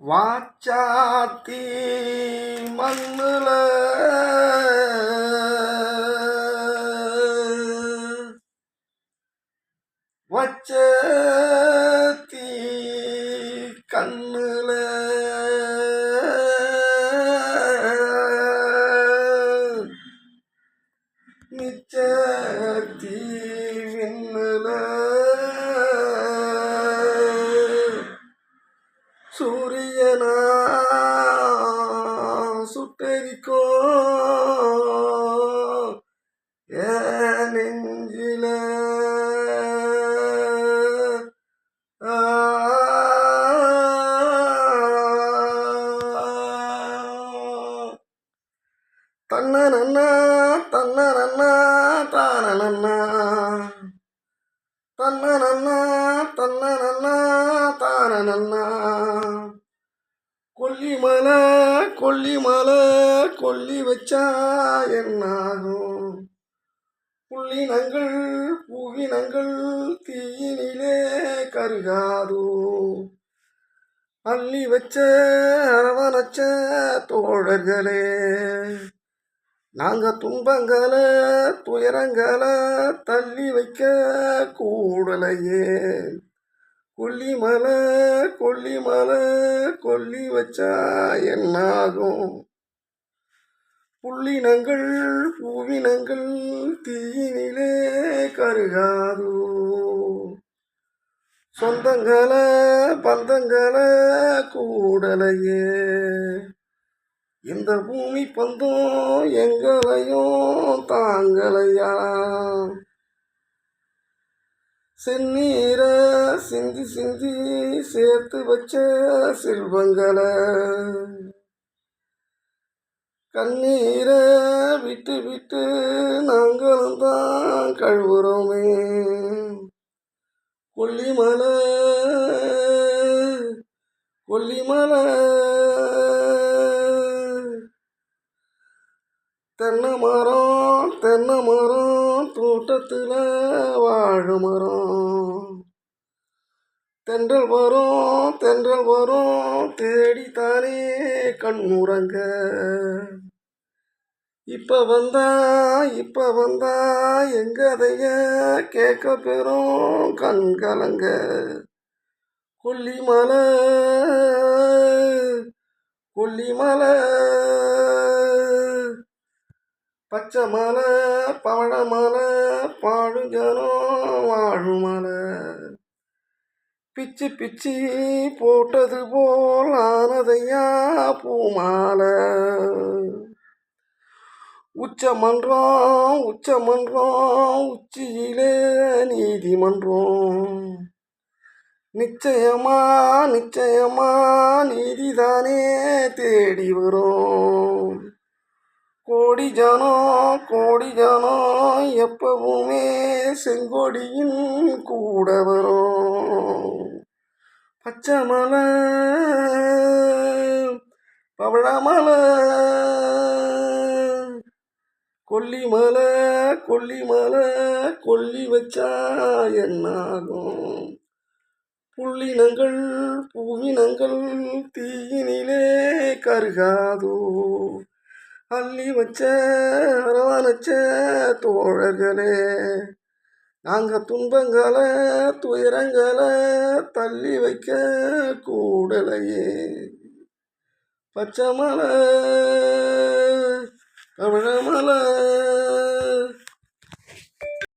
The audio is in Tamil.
வாச்சாத்தி மண்ணுல வச்சத்தி கண்ணுல நிச்சத்தி விண்ணுல சூரியனா சுட்டரிக்கோ ஏன் நெஞ்சில தன்ன நன்னா தன்ன நன்னா தான நன்னா தன்ன நன்னா தன்ன நன்னா தான நன்னா கொல்லிமலை கொல்லிமலை கொல்லி வச்சா என்னாகும் புள்ளினங்கள் பூவினங்கள் தீயினிலே கருகாதோ அள்ளி வச்ச அரவணைச்ச தோழர்களே நாங்க துன்பங்களை துயரங்களை தள்ளி வைக்க கூடலையே கொல்லிமலை கொல்லிமலை கொல்லி வச்சா என்னாகும் புள்ளினங்கள் பூவினங்கள் தீயினிலே கருகாதோ சொந்தங்களை பந்தங்களை கூடலையே இந்த பூமி பந்தம் எங்களையும் தாங்கலையா செந்நீரை சிந்தி சிந்தி சேர்த்து வச்ச செல்வங்களை கண்ணீரை விட்டு விட்டு நாங்களும் தான் கழுவுறோமே கொல்லிமலை கொல்லிமலை தென்னை மரம் தோட்டத்தில் வாழை மரம் தென்றல் வரும் தேடித்தானே கண்ணுறங்க இப்ப வந்தா எங்கதைய கேட்க பெறும் கண்கலங்க கொல்லிமலை கொல்லிமலை பச்சை மலை பவழமலை பாடுஜனம் வாழுமலை பிச்சு பிச்சு போட்டது போல் ஆனதையா பூமாலை உச்சமன்றம் உச்சியிலே நீதிமன்றம் நிச்சயமா நீதிதானே தேடி வரும் கோடி ஜனம் எப்பவுமே செங்கொடியின் கூட வரும் பச்சைமலை பவழமலை கொல்லிமலை கொல்லி வச்சா என்னாகும் புள்ளினங்கள் பூவினங்கள் தீயினிலே கருகாதோ அள்ளி வச்ச அரவணைச்ச தோழர்களே நாங்க துன்பங்களை துயரங்களை தள்ளி வைக்க கூடலையே பச்சைமலை பவழமலை